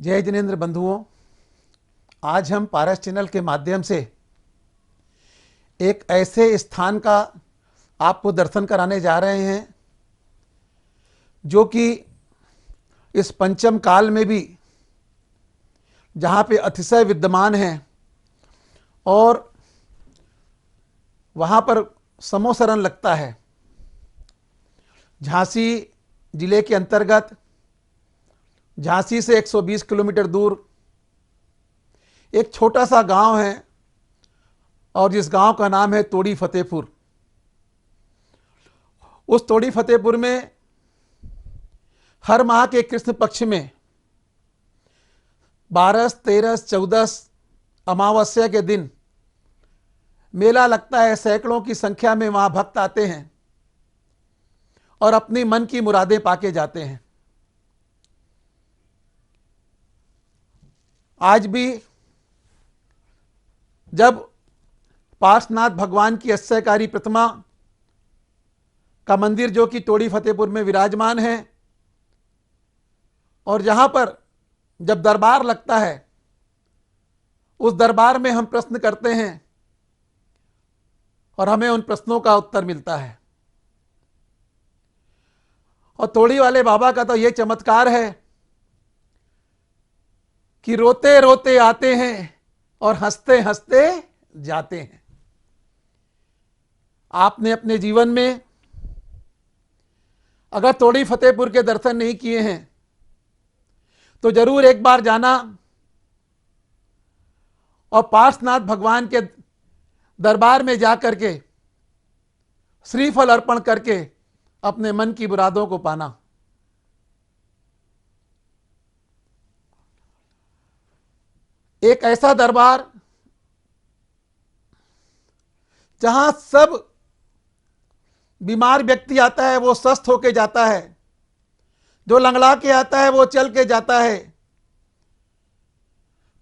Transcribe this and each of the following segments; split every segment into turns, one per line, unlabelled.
जय जिनेंद्र बंधुओं, आज हम पारस चैनल के माध्यम से एक ऐसे स्थान का आपको दर्शन कराने जा रहे हैं जो कि इस पंचम काल में भी जहाँ पे अतिशय विद्यमान है और वहाँ पर समोसरण लगता है। झांसी जिले के अंतर्गत झांसी से 120 किलोमीटर दूर एक छोटा सा गांव है और जिस गांव का नाम है तोड़ी फतेहपुर। उस तोड़ी फतेहपुर में हर माह के कृष्ण पक्ष में 12, 13, 14 अमावस्या के दिन मेला लगता है। सैकड़ों की संख्या में वहां भक्त आते हैं और अपनी मन की मुरादें पाके जाते हैं। आज भी जब पार्श्वनाथ भगवान की अस्सयकारी प्रतिमा का मंदिर जो कि तोड़ी फतेहपुर में विराजमान है और जहां पर जब दरबार लगता है उस दरबार में हम प्रश्न करते हैं और हमें उन प्रश्नों का उत्तर मिलता है। और तोड़ी वाले बाबा का तो यह चमत्कार है कि रोते रोते आते हैं और हंसते हंसते जाते हैं। आपने अपने जीवन में अगर तोड़ी फतेहपुर के दर्शन नहीं किए हैं तो जरूर एक बार जाना और पार्श्वनाथ भगवान के दरबार में जाकर के श्रीफल अर्पण करके अपने मन की मुरादों को पाना। एक ऐसा दरबार जहां सब बीमार व्यक्ति आता है वो स्वस्थ होके जाता है, जो लंगड़ा के आता है वो चल के जाता है।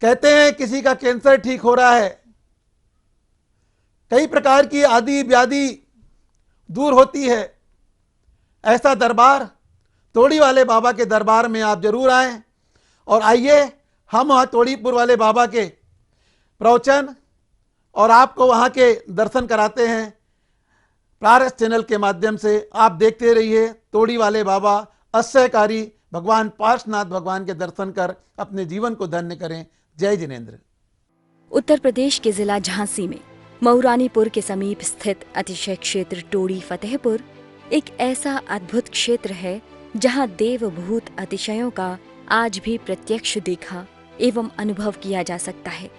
कहते हैं किसी का कैंसर ठीक हो रहा है, कई प्रकार की आदि व्याधि दूर होती है। ऐसा दरबार तोड़ी वाले बाबा के दरबार में आप जरूर आएं और आइए हम वहाँ तोड़ीपुर वाले बाबा के प्रवचन और आपको वहाँ के दर्शन कराते हैं पारस चैनल के माध्यम से। आप देखते रहिए तोड़ी वाले बाबा अस्सयकारी भगवान पार्श्वनाथ भगवान के दर्शन कर अपने जीवन को धन्य करें। जय जिनेंद्र।
उत्तर प्रदेश के जिला झांसी में मऊरानीपुर के समीप स्थित अतिशय क्षेत्र तोड़ी फतेहपुर एक ऐसा अद्भुत क्षेत्र है जहां देवभूत अतिशयों का आज भी प्रत्यक्ष देखा एवं अनुभव किया जा सकता है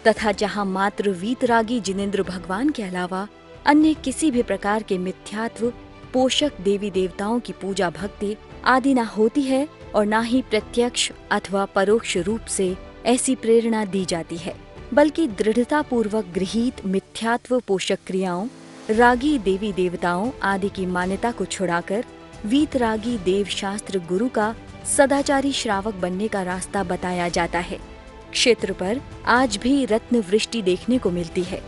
तथा जहां मात्र वीतरागी जिनेंद्र भगवान के अलावा अन्य किसी भी प्रकार के मिथ्यात्व पोषक देवी देवताओं की पूजा भक्ति आदि न होती है और न ही प्रत्यक्ष अथवा परोक्ष रूप से ऐसी प्रेरणा दी जाती है, बल्कि दृढ़ता पूर्वक गृहीत मिथ्यात्व पोषक क्रियाओं रागी देवी देवताओं आदि की मान्यता को छुड़ाकर वीतरागी देव शास्त्र गुरु का सदाचारी श्रावक बनने का रास्ता बताया जाता है। क्षेत्र पर आज भी रत्न वृष्टि देखने को मिलती है।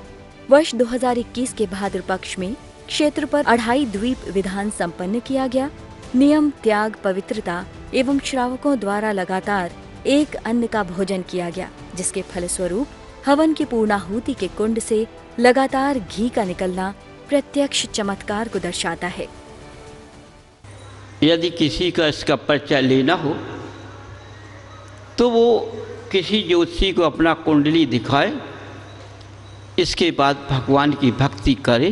वर्ष 2021 के भाद्र पक्ष में क्षेत्र पर अढ़ाई द्वीप विधान संपन्न किया गया। नियम त्याग पवित्रता एवं श्रावकों द्वारा लगातार एक अन्न का भोजन किया गया, जिसके फलस्वरूप हवन की पूर्णाहुति के कुंड से लगातार घी का निकलना प्रत्यक्ष चमत्कार को दर्शाता है।
यदि किसी का इसका परिचय लेना हो तो वो किसी ज्योतिषी को अपना कुंडली दिखाए, इसके बाद भगवान की भक्ति करे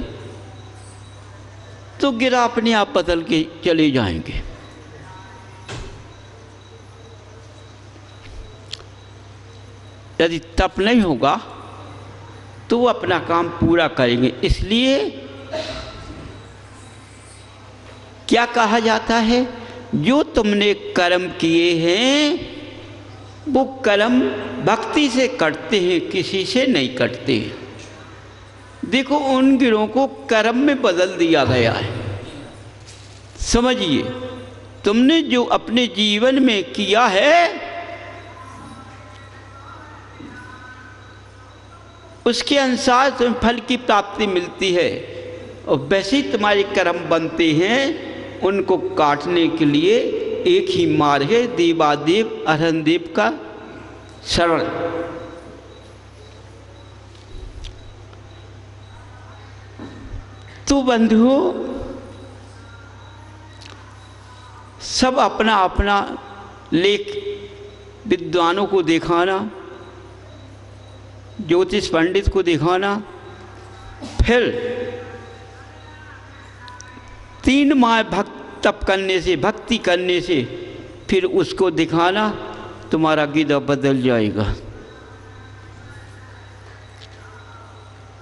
तो गिरा अपने आप बदल के चले जाएंगे। यदि तप नहीं होगा तो वो अपना काम पूरा करेंगे। इसलिए क्या कहा जाता है, जो तुमने कर्म किए हैं वो कर्म भक्ति से करते हैं, किसी से नहीं करते हैं। देखो उन गिरों को कर्म में बदल दिया गया है। समझिए, तुमने जो अपने जीवन में किया है उसके अनुसार तुम्हें फल की प्राप्ति मिलती है और वैसे ही तुम्हारे कर्म बनते हैं। उनको काटने के लिए एक ही मार्ग है, देवादेव अरहंदेव का शरण। तो बंधुओं, सब अपना अपना लेख विद्वानों को दिखाना, ज्योतिष पंडित को दिखाना, फिर 3 माह तप करने से, भक्ति करने से फिर उसको दिखाना, तुम्हारा गिदा बदल जाएगा।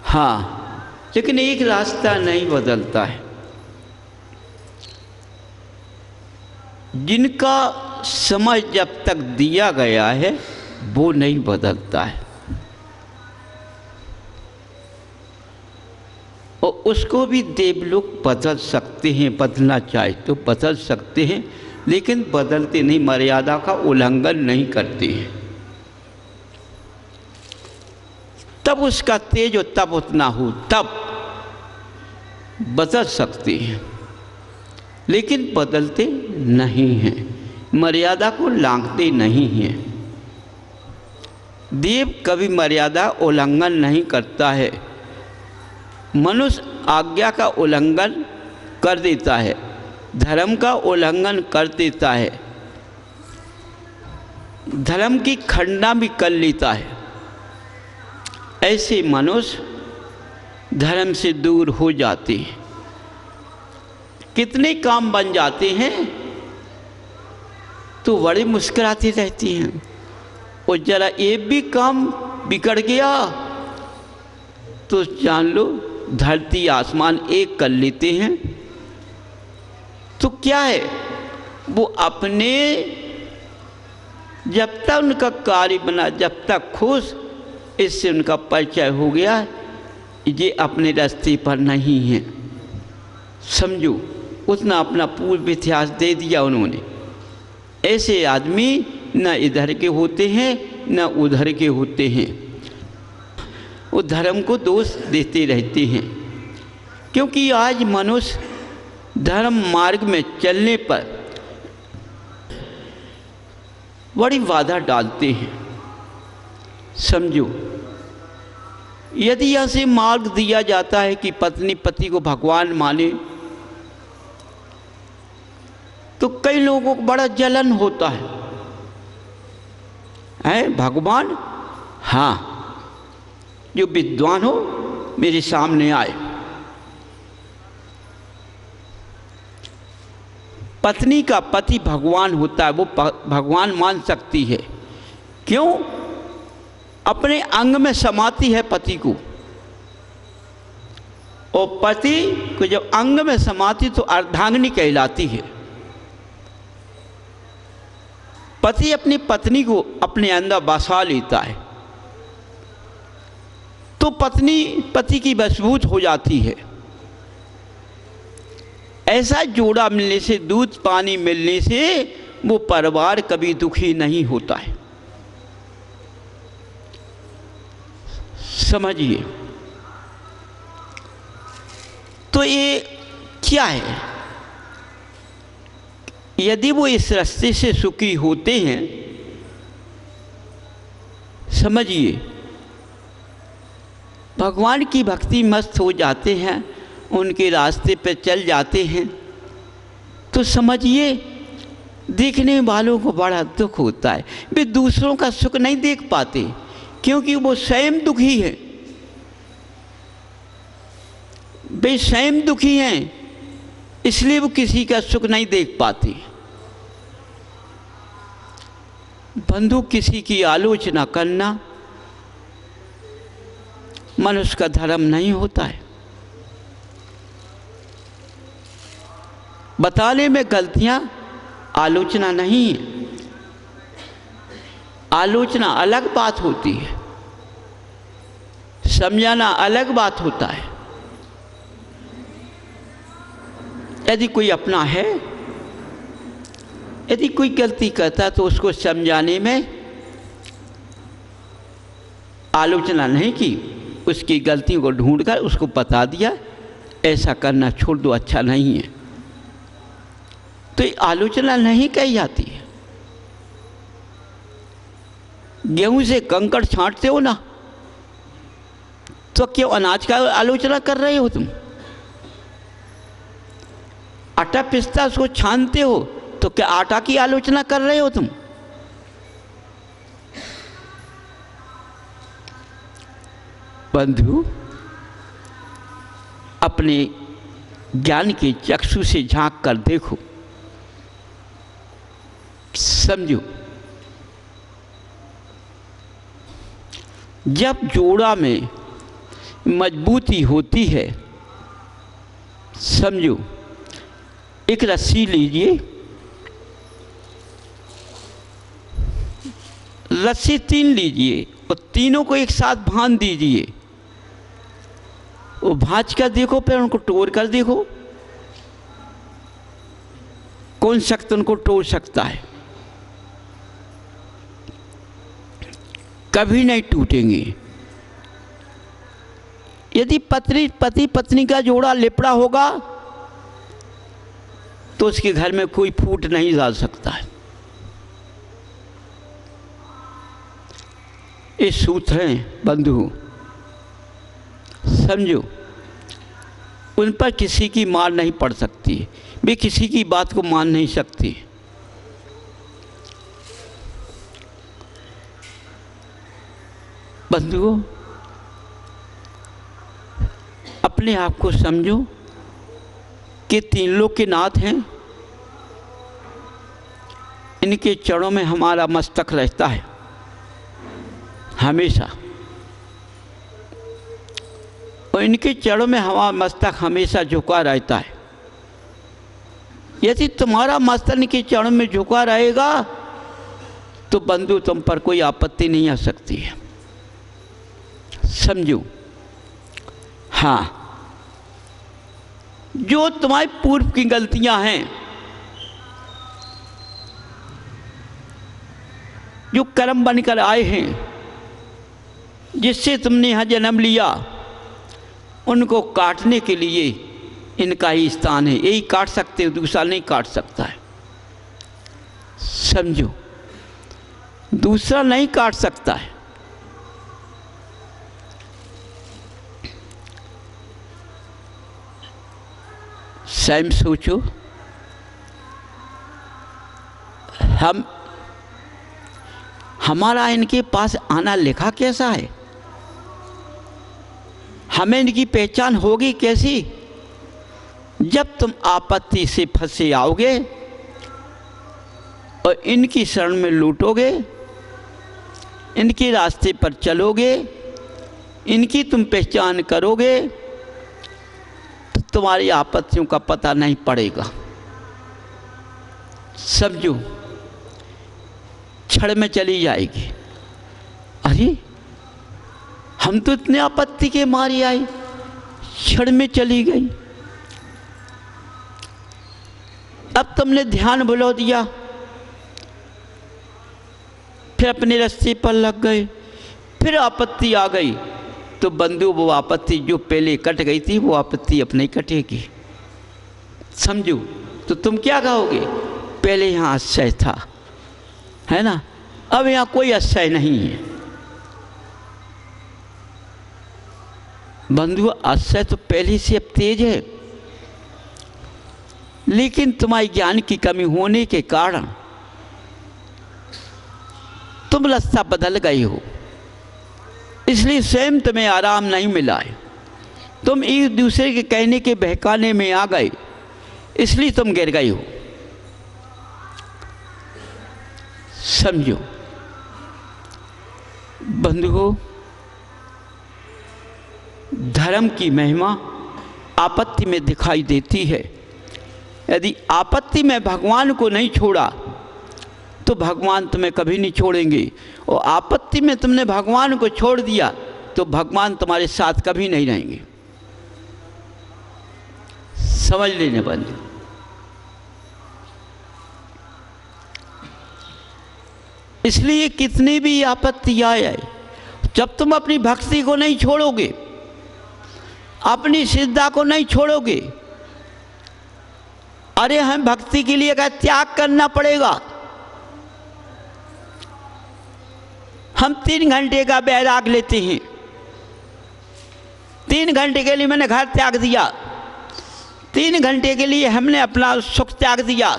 हाँ, लेकिन एक रास्ता नहीं बदलता है। जिनका समय जब तक दिया गया है वो नहीं बदलता है, और उसको भी देवलोक बदल सकते हैं, बदलना चाहे तो बदल सकते हैं, लेकिन बदलते नहीं, मर्यादा का उल्लंघन नहीं करते हैं। तब उसका तेज हो, तब उतना हो, तब बदल सकते हैं, लेकिन बदलते नहीं हैं, मर्यादा को लांघते नहीं हैं। देव कभी मर्यादा उल्लंघन नहीं करता है, मनुष्य आज्ञा का उल्लंघन कर देता है, धर्म का उल्लंघन कर देता है, धर्म की खंडना भी कर लेता है। ऐसे मनुष्य धर्म से दूर हो जाते हैं। कितने काम बन जाते हैं तो बड़ी मुस्कुराती रहती हैं, और जरा ये भी काम बिगड़ गया तो जान लो धरती आसमान एक कर लेते हैं। तो क्या है, वो अपने जब तक उनका कार्य बना, जब तक खुश, इससे उनका परिचय हो गया, ये अपने रास्ते पर नहीं है। समझो, उतना अपना पूर्व इतिहास दे दिया उन्होंने। ऐसे आदमी न इधर के होते हैं न उधर के होते हैं, वो धर्म को दोष देते रहते हैं। क्योंकि आज मनुष्य धर्म मार्ग में चलने पर बड़ी बाधा डालते हैं। समझो, यदि ऐसे मार्ग दिया जाता है कि पत्नी पति को भगवान माने, तो कई लोगों को बड़ा जलन होता है भगवान, हाँ, जो विद्वान हो मेरे सामने आए। पत्नी का पति भगवान होता है, वो भगवान मान सकती है। क्यों? अपने अंग में समाती है पति को, और पति को जब अंग में समाती तो अर्धांगिनी कहलाती है। पति अपनी पत्नी को अपने अंदर बसा लेता है तो पत्नी पति की वशभूत हो जाती है। ऐसा जोड़ा मिलने से, दूध पानी मिलने से वो परिवार कभी दुखी नहीं होता है। समझिए, तो ये क्या है? यदि वो इस रास्ते से सुखी होते हैं, समझिए, भगवान की भक्ति मस्त हो जाते हैं, उनके रास्ते पे चल जाते हैं, तो समझिए देखने वालों को बड़ा दुख होता है। वे दूसरों का सुख नहीं देख पाते, क्योंकि वो स्वयं दुखी है। वे स्वयं दुखी हैं, इसलिए वो किसी का सुख नहीं देख पाते। बंधु, किसी की आलोचना करना मनुष्य का धर्म नहीं होता है। बताने में गलतियां आलोचना नहीं है। आलोचना अलग बात होती है, समझाना अलग बात होता है। यदि कोई अपना है, यदि कोई गलती करता तो उसको समझाने में आलोचना नहीं की, उसकी गलतियों को ढूंढकर उसको बता दिया, ऐसा करना छोड़ दो, अच्छा नहीं है। तो ये आलोचना नहीं कही जाती है। गेहूं से कंकड़ छांटते हो ना, तो क्यों अनाज का आलोचना कर रहे हो तुम? आटा पिसता उसको छानते हो, तो क्या आटा की आलोचना कर रहे हो तुम? बंधु, अपने ज्ञान के चक्षु से झांक कर देखो, समझो। जब जोड़ा में मजबूती होती है, समझो, एक रस्सी लीजिए, रस्सी 3 लीजिए और तीनों को एक साथ बांध दीजिए। वो भांज कर देखो, फिर उनको तोड़ कर देखो, कौन शख्स उनको तोड़ सकता है? कभी नहीं टूटेंगे। यदि पति पत्नी का जोड़ा लिपड़ा होगा तो उसके घर में कोई फूट नहीं जा सकता है। ये सूत्र हैं बंधु, समझो। उन पर किसी की मार नहीं पड़ सकती, वे किसी की बात को मान नहीं सकती। बंधुओं, अपने आप को समझो कि 3 लोक के नाथ हैं, इनके चरणों में हमारा मस्तक रहता है हमेशा, और इनके चरणों में हमारा मस्तक हमेशा झुका रहता है। यदि तुम्हारा मस्तक इनके चरणों में झुका रहेगा तो बंधु तुम पर कोई आपत्ति नहीं आ सकती है, समझो। हाँ, जो तुम्हारी पूर्व की गलतियां हैं, जो कर्म बनकर आए हैं, जिससे तुमने यहाँ जन्म लिया, उनको काटने के लिए इनका ही स्थान है। यही काट सकते हो, दूसरा नहीं काट सकता है, समझो। दूसरा नहीं काट सकता है। स्वयं सोचो, हमारा इनके पास आना लिखा कैसा है? हमें इनकी पहचान होगी कैसी? जब तुम आपत्ति से फंसे आओगे और इनकी शरण में लूटोगे, इनके रास्ते पर चलोगे, इनकी तुम पहचान करोगे, तो तुम्हारी आपत्तियों का पता नहीं पड़ेगा, समझो। क्षण में चली जाएगी। अरे हम तो इतने आपत्ति के मारे आए, क्षण में चली गई। अब तुमने ध्यान भुला दिया, फिर अपने रास्ते पर लग गए, फिर आपत्ति आ गई, तो बंधु वो आपत्ति जो पहले कट गई थी वो आपत्ति अपने कटेगी, समझो। तो तुम क्या कहोगे? पहले यहाँ आश्रय था, है ना, अब यहाँ कोई आश्रय नहीं है। बंधु, आश्रय तो पहले से अब तेज है, लेकिन तुम्हारी ज्ञान की कमी होने के कारण तुम रास्ता बदल गए हो, इसलिए स्वयं तुम्हें आराम नहीं मिला है। तुम एक दूसरे के कहने के बहकाने में आ गए, इसलिए तुम गिर गए हो, समझो। बंधुओं, धर्म की महिमा आपत्ति में दिखाई देती है। यदि आपत्ति में भगवान को नहीं छोड़ा तो भगवान तुम्हें कभी नहीं छोड़ेंगे, और आपत्ति में तुमने भगवान को छोड़ दिया तो भगवान तुम्हारे साथ कभी नहीं रहेंगे, समझ लेने बंधु। इसलिए कितनी भी आपत्ति आए, जब तुम अपनी भक्ति को नहीं छोड़ोगे, अपनी श्रद्धा को नहीं छोड़ोगे, अरे हम भक्ति के लिए क्या त्याग करना पड़ेगा। हम 3 घंटे का बैराग लेते हैं, 3 घंटे के लिए मैंने घर त्याग दिया, 3 घंटे के लिए हमने अपना सुख त्याग दिया।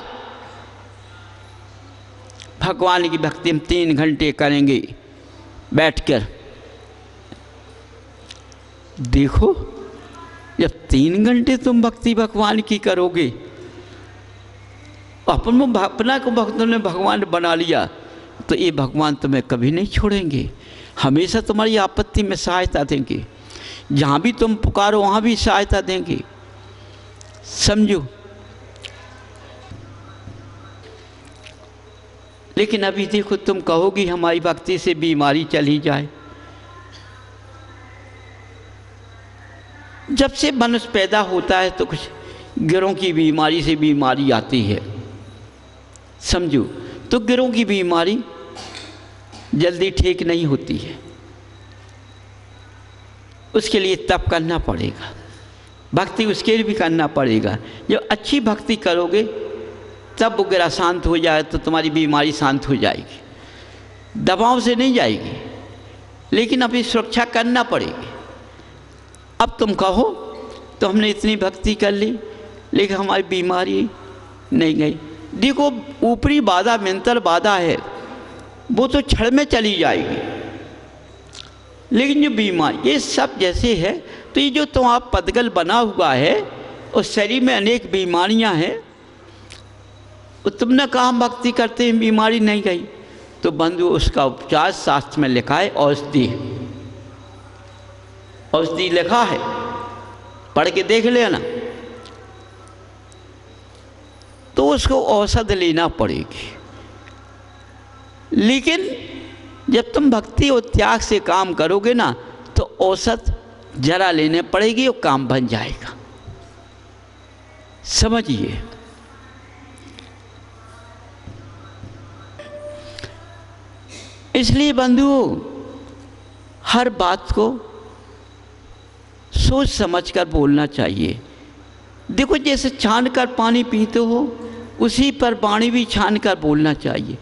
भगवान की भक्ति हम 3 घंटे करेंगे बैठकर। देखो जब 3 घंटे तुम भक्ति भगवान की करोगे, अपना को भक्तों ने भगवान बना लिया, तो ये भगवान तुम्हें कभी नहीं छोड़ेंगे, हमेशा तुम्हारी आपत्ति में सहायता देंगे, जहाँ भी तुम पुकारो वहाँ भी सहायता देंगे। समझो। लेकिन अभी देखो तुम कहोगी हमारी भक्ति से बीमारी चली जाए। जब से मनुष्य पैदा होता है तो कुछ गिरों की बीमारी से बीमारी आती है, समझो। तो गिरों की बीमारी जल्दी ठीक नहीं होती है, उसके लिए तप करना पड़ेगा, भक्ति उसके लिए भी करना पड़ेगा। जब अच्छी भक्ति करोगे तब वो गिरा शांत हो जाए तो तुम्हारी बीमारी शांत हो जाएगी, दबाव से नहीं जाएगी, लेकिन अभी सुरक्षा करना पड़ेगी। अब तुम कहो तो हमने इतनी भक्ति कर ली लेकिन हमारी बीमारी नहीं गई। देखो ऊपरी बाधा मेंटल बाधा है वो तो क्षण में चली जाएगी, लेकिन जो बीमारी ये सब जैसे है, तो ये जो तुम्हारा पदगल बना हुआ है उस शरीर में अनेक बीमारियां हैं। तो तुमने कहा हम भक्ति करते हैं बीमारी नहीं गई, तो बंधु उसका उपचार शास्त्र में लिखा है, औषधि। औषधि लिखा है, पढ़ के देख लेना। तो उसको औषध लेना पड़ेगी, लेकिन जब तुम भक्ति और त्याग से काम करोगे ना तो औषध जरा लेने पड़ेगी और काम बन जाएगा। समझिए। इसलिए बंधुओं हर बात को सोच समझकर बोलना चाहिए। देखो जैसे छान कर पानी पीते हो उसी पर वाणी भी छान कर बोलना चाहिए।